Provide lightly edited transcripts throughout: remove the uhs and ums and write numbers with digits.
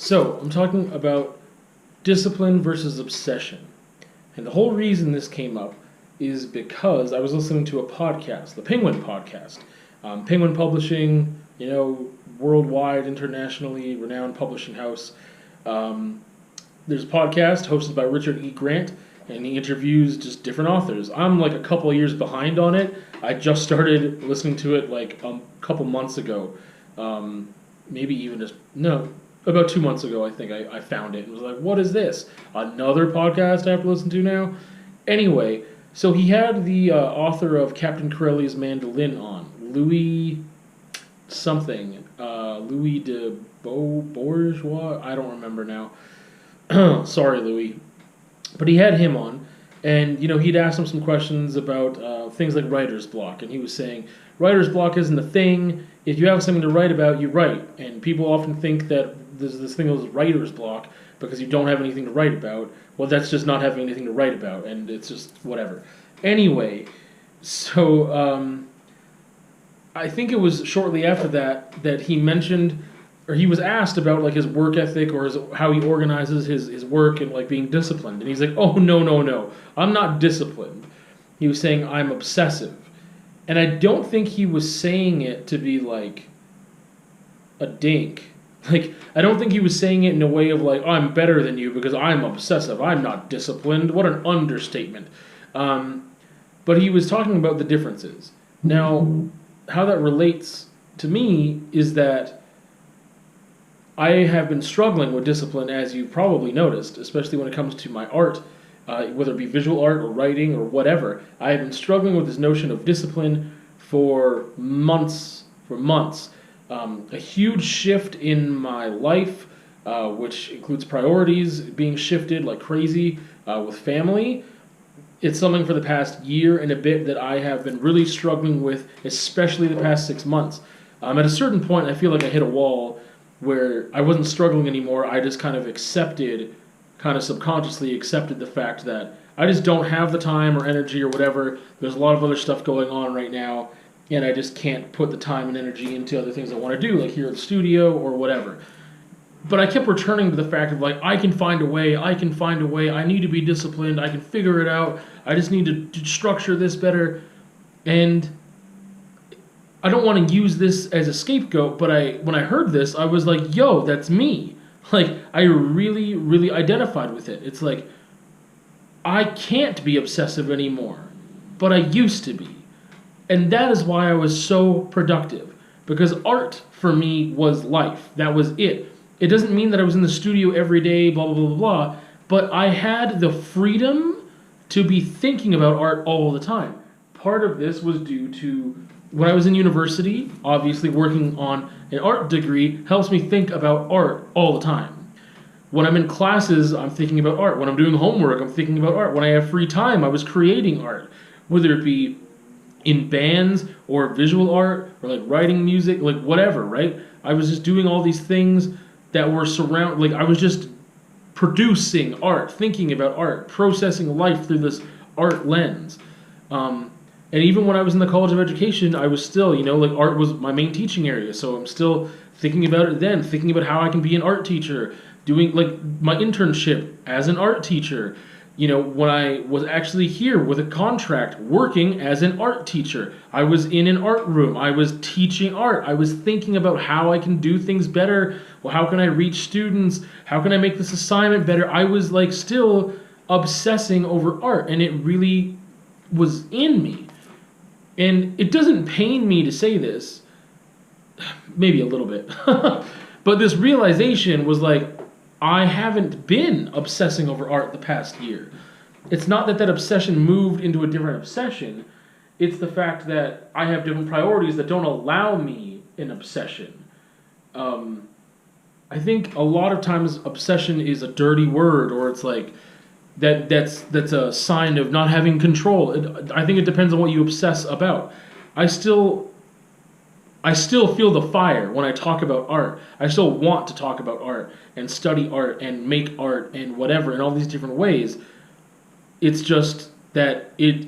So, I'm talking about discipline versus obsession. And the whole reason this came up is because I was listening to a podcast, the Penguin Podcast. Penguin Publishing, worldwide, internationally renowned publishing house. There's a podcast hosted by Richard E. Grant, and he interviews just different authors. I'm like a couple of years behind on it. I just started listening to it like a couple months ago. Maybe even about 2 months ago, I think I found it and was like, what is this? Another podcast I have to listen to now? Anyway, so he had the author of Captain Corelli's Mandolin on, Louis something. Louis de Bourgeois? I don't remember now. Sorry, Louis. But he had him on, and he'd asked him some questions about things like writer's block, and he was saying writer's block isn't a thing. If you have something to write about, you write, and people often think that there's this thing called writer's block because you don't have anything to write about. Well, that's just not having anything to write about, and it's just whatever. Anyway, so I think it was shortly after that he mentioned, or he was asked about like his work ethic or how he organizes his work and like being disciplined. And he's like, oh, no, I'm not disciplined. He was saying I'm obsessive. And I don't think he was saying it to be like a dink. Like, I don't think he was saying it in a way of like, oh, I'm better than you because I'm obsessive. I'm not disciplined. What an understatement. But he was talking about the differences. Now, how that relates to me is that I have been struggling with discipline, as you've probably noticed, especially when it comes to my art, whether it be visual art or writing or whatever. I have been struggling with this notion of discipline for months. A huge shift in my life, which includes priorities being shifted like crazy with family. It's something for the past year and a bit that I have been really struggling with, especially the past 6 months. At a certain point, I feel like I hit a wall where I wasn't struggling anymore. I just kind of subconsciously accepted the fact that I just don't have the time or energy or whatever. There's a lot of other stuff going on right now, and I just can't put the time and energy into other things I want to do, like here at the studio or whatever. But I kept returning to the fact of like, I can find a way, I need to be disciplined, I can figure it out, I just need to structure this better. And I don't want to use this as a scapegoat, but when I heard this, I was like, yo, that's me. Like, I really, really identified with it. It's like, I can't be obsessive anymore, but I used to be. And that is why I was so productive. Because art, for me, was life. That was it. It doesn't mean that I was in the studio every day, blah, blah, blah, blah, but I had the freedom to be thinking about art all the time. Part of this was due to when I was in university, obviously working on an art degree helps me think about art all the time. When I'm in classes, I'm thinking about art. When I'm doing homework, I'm thinking about art. When I have free time, I was creating art, whether it be in bands or visual art or like writing music, like whatever, right? I was just doing all these things that were I was just producing art, thinking about art, processing life through this art lens. And even when I was in the College of Education, I was still, like art was my main teaching area. So I'm still thinking about it then, thinking about how I can be an art teacher, doing like my internship as an art teacher. When I was actually here with a contract working as an art teacher, I was in an art room. I was teaching art. I was thinking about how I can do things better. Well, how can I reach students? How can I make this assignment better? I was like still obsessing over art, and it really was in me. And it doesn't pain me to say this, maybe a little bit, but this realization was like, I haven't been obsessing over art the past year. It's not that obsession moved into a different obsession. It's the fact that I have different priorities that don't allow me an obsession. I think a lot of times obsession is a dirty word, or it's like that's a sign of not having control. I think it depends on what you obsess about. I still feel the fire when I talk about art. I still want to talk about art and study art and make art and whatever in all these different ways. It's just that it's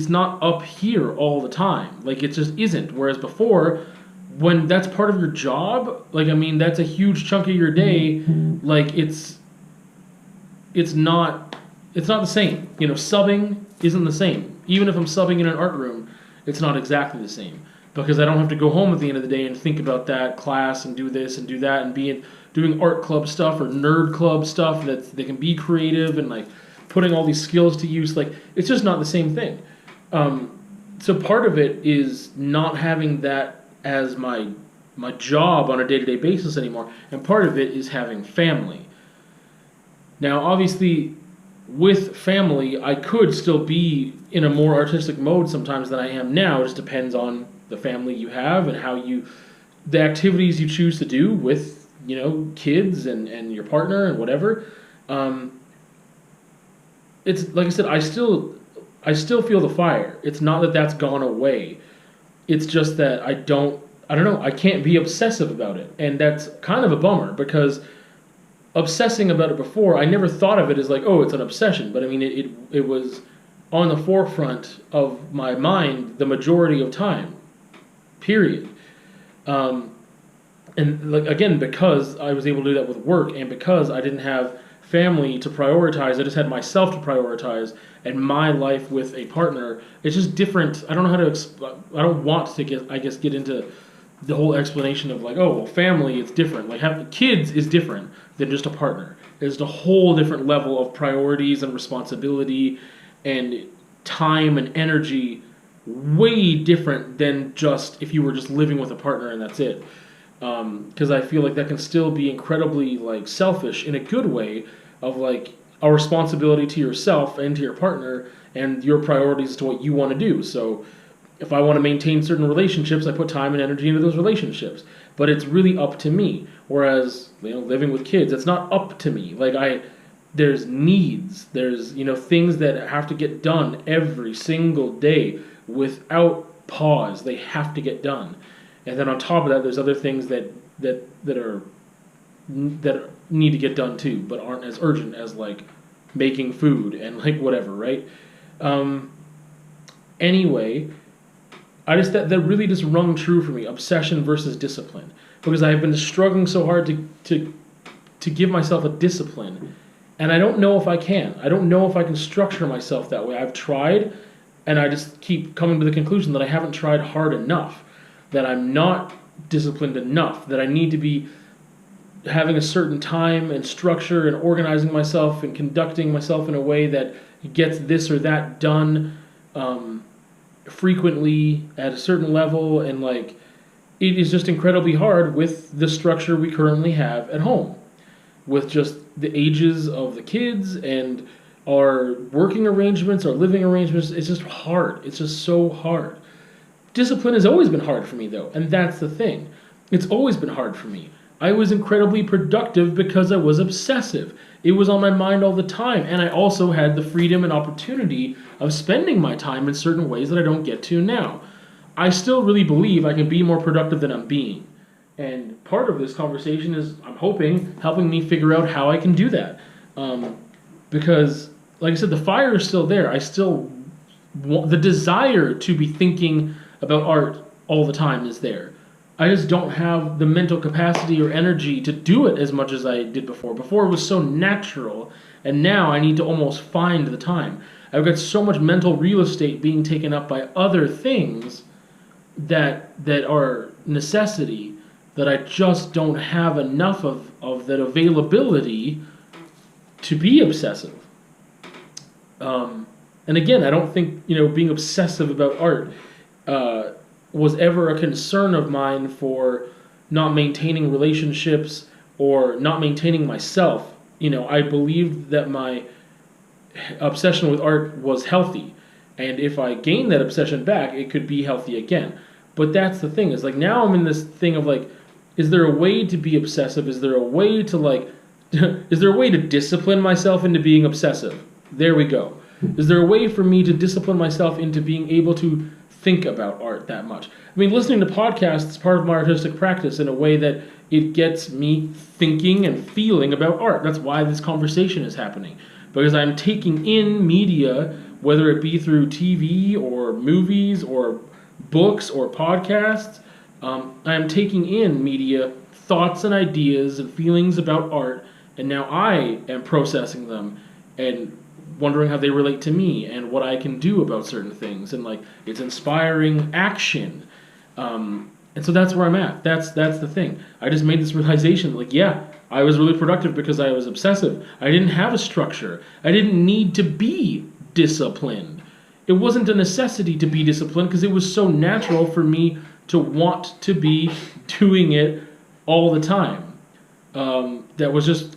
not up here all the time. Like, it just isn't. Whereas before, when that's part of your job, like, I mean, that's a huge chunk of your day. Like, it's not the same. You know, subbing isn't the same. Even if I'm subbing in an art room, it's not exactly the same, because I don't have to go home at the end of the day and think about that class and do this and do that and doing art club stuff or nerd club stuff that they can be creative and like putting all these skills to use. Like, it's just not the same thing. So part of it is not having that as my job on a day-to-day basis anymore, and part of it is having family. Now, obviously, with family, I could still be in a more artistic mode sometimes than I am now. It just depends on the family you have and the activities you choose to do with, you know, kids and your partner and whatever. It's like I said, I still feel the fire. It's not that that's gone away. It's just that I don't know, I can't be obsessive about it. And that's kind of a bummer, because obsessing about it before, I never thought of it as like, oh, it's an obsession. But I mean, it was on the forefront of my mind the majority of time, period. And like, again, because I was able to do that with work, and because I didn't have family to prioritize, I just had myself to prioritize, and my life with a partner, it's just different. I don't know how to I don't want to get into the whole explanation of like, oh, well, family, it's different. Like, having kids is different than just a partner. There's a whole different level of priorities and responsibility and time and energy, way different than just if you were just living with a partner and that's it. Because I feel like that can still be incredibly like selfish in a good way, of like a responsibility to yourself and to your partner and your priorities to what you want to do. So if I want to maintain certain relationships, I put time and energy into those relationships. But it's really up to me. Whereas, you know, living with kids, it's not up to me. Like, there's needs. There's, you know, things that have to get done every single day without pause. They have to get done. And then on top of that, there's other things that need to get done too, but aren't as urgent as like making food and like whatever, right? Anyway, that really just rung true for me, obsession versus discipline, because I've been struggling so hard to give myself a discipline, and I don't know if I can. I don't know if I can structure myself that way. I've tried, and I just keep coming to the conclusion that I haven't tried hard enough, that I'm not disciplined enough, that I need to be having a certain time and structure and organizing myself and conducting myself in a way that gets this or that done frequently at a certain level. And like, it is just incredibly hard with the structure we currently have at home, with just the ages of the kids and our working arrangements, our living arrangements. It's just hard. It's just so hard. Discipline has always been hard for me, though, and that's the thing. It's always been hard for me. I was incredibly productive because I was obsessive. It was on my mind all the time, and I also had the freedom and opportunity of spending my time in certain ways that I don't get to now. I still really believe I can be more productive than I'm being, and part of this conversation is, I'm hoping, helping me figure out how I can do that. Because, like I said, the fire is still there. I still want, the desire to be thinking about art all the time is there. I just don't have the mental capacity or energy to do it as much as I did before. Before it was so natural, and now I need to almost find the time. I've got so much mental real estate being taken up by other things that are necessity, that I just don't have enough of that availability to be obsessive. And again, I don't think, being obsessive about art was ever a concern of mine for not maintaining relationships or not maintaining myself. I believed that my obsession with art was healthy, and if I gained that obsession back, it could be healthy again. But that's the thing, is like, now I'm in this thing of like, is there a way to be obsessive? Is there a way to is there a way to discipline myself into being obsessive? There we go. Is there a way for me to discipline myself into being able to think about art that much? I mean, listening to podcasts is part of my artistic practice in a way that it gets me thinking and feeling about art. That's why this conversation is happening, because I'm taking in media, whether it be through TV or movies or books or podcasts, I am taking in media, thoughts and ideas and feelings about art, and now I am processing them and wondering how they relate to me and what I can do about certain things. And like, it's inspiring action. And so that's where I'm at. That's the thing. I just made this realization, like, yeah, I was really productive because I was obsessive. I didn't have a structure. I didn't need to be disciplined. It wasn't a necessity to be disciplined because it was so natural for me to want to be doing it all the time. That was just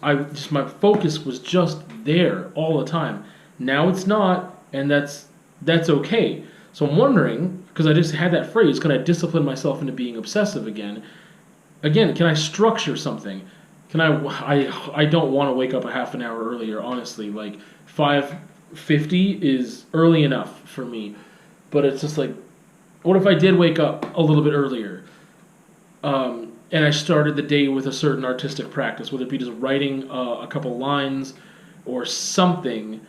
my focus was just there all the time. Now it's not, and that's okay. So I'm wondering, because I just had that phrase, can I discipline myself into being obsessive again? Again, can I structure something? Can I don't want to wake up a half an hour earlier, honestly. Like 5:50 is early enough for me. But it's just like, what if I did wake up a little bit earlier? And I started the day with a certain artistic practice, whether it be just writing a couple lines or something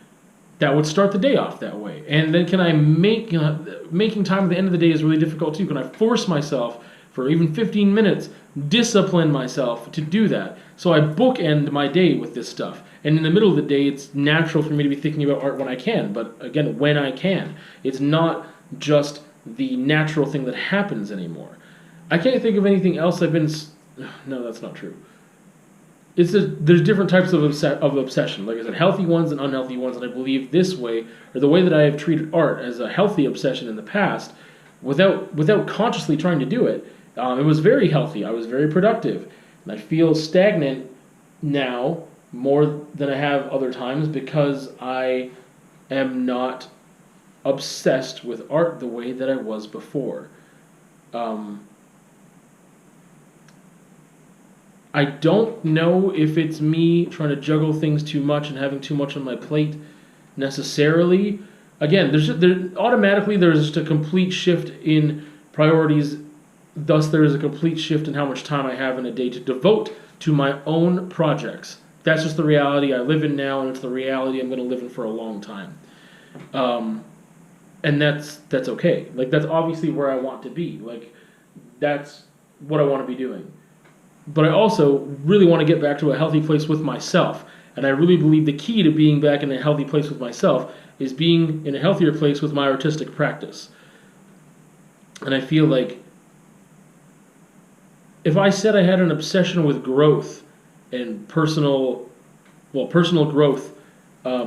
that would start the day off that way. And then can I making time at the end of the day is really difficult too. Can I force myself for even 15 minutes, discipline myself to do that? So I bookend my day with this stuff. And in the middle of the day, it's natural for me to be thinking about art when I can. But again, when I can. It's not just the natural thing that happens anymore. I can't think of anything else I've been... No, that's not true. There's different types of obsession. Like I said, healthy ones and unhealthy ones. And I believe this way, or the way that I have treated art as a healthy obsession in the past, without consciously trying to do it, it was very healthy. I was very productive. And I feel stagnant now more than I have other times because I am not obsessed with art the way that I was before. I don't know if it's me trying to juggle things too much and having too much on my plate necessarily. Again, there's just a complete shift in priorities. Thus, there is a complete shift in how much time I have in a day to devote to my own projects. That's just the reality I live in now, and it's the reality I'm going to live in for a long time. And that's okay. Like, that's obviously where I want to be. Like, that's what I want to be doing. But I also really want to get back to a healthy place with myself. And I really believe the key to being back in a healthy place with myself is being in a healthier place with my artistic practice. And I feel like if I said I had an obsession with growth and personal growth, I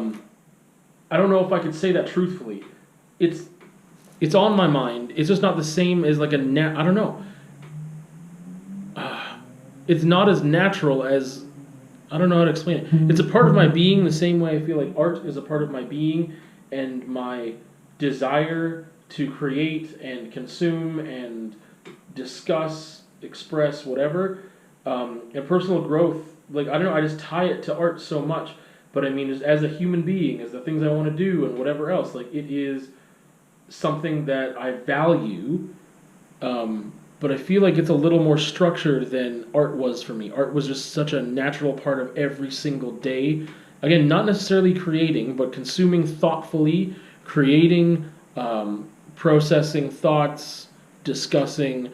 don't know if I could say that truthfully. It's on my mind. It's just not the same as like I don't know. It's not as natural as, I don't know how to explain it. It's a part of my being the same way I feel like art is a part of my being, and my desire to create and consume and discuss, express, whatever. And personal growth, like, I don't know, I just tie it to art so much. But I mean, as a human being, as the things I want to do and whatever else, like, it is something that I value. But I feel like it's a little more structured than art was for me. Art was just such a natural part of every single day. Again, not necessarily creating, but consuming thoughtfully, creating, processing thoughts, discussing,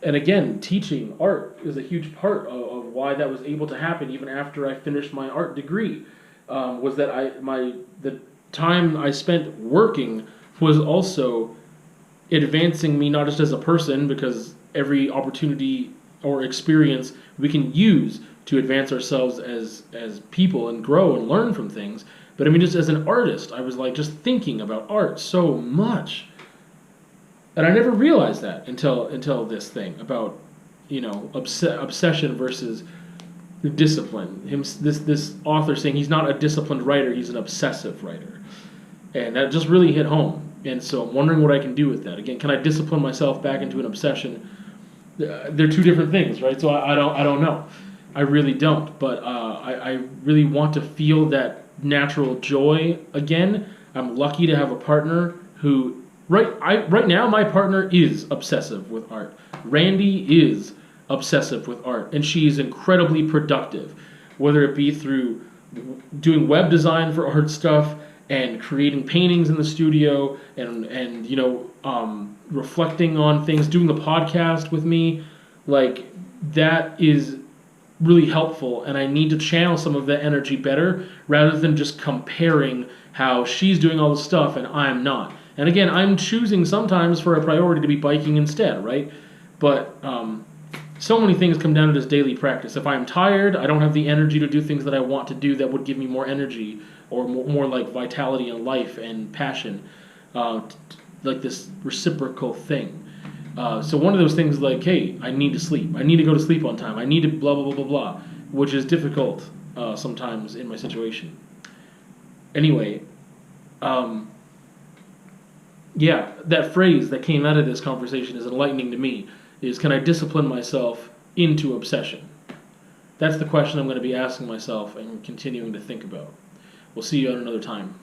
and again, teaching art is a huge part of why that was able to happen even after I finished my art degree. Was that the time I spent working was also advancing me not just as a person, because every opportunity or experience we can use to advance ourselves as people and grow and learn from things. But I mean, just as an artist, I was like just thinking about art so much. And I never realized that until this thing about, obsession versus discipline. This author saying he's not a disciplined writer, he's an obsessive writer. And that just really hit home. And so I'm wondering what I can do with that. Again, can I discipline myself back into an obsession? They're two different things, right? So I don't know. I really don't. But I really want to feel that natural joy again. I'm lucky to have a partner who, right now, my partner is obsessive with art. Randy is obsessive with art, and she is incredibly productive, whether it be through doing web design for art stuff and creating paintings in the studio, and reflecting on things, doing the podcast with me, like that is really helpful, and I need to channel some of that energy better rather than just comparing how she's doing all the stuff and I'm not. And again, I'm choosing sometimes for a priority to be biking instead, right? But so many things come down to this daily practice. If I'm tired, I don't have the energy to do things that I want to do that would give me more energy or more like vitality and life and passion, like this reciprocal thing. So one of those things like, hey, I need to sleep. I need to go to sleep on time. I need to blah, blah, blah, blah, blah, which is difficult sometimes in my situation. Anyway, yeah, that phrase that came out of this conversation is enlightening to me, is can I discipline myself into obsession? That's the question I'm going to be asking myself and continuing to think about. We'll see you at another time.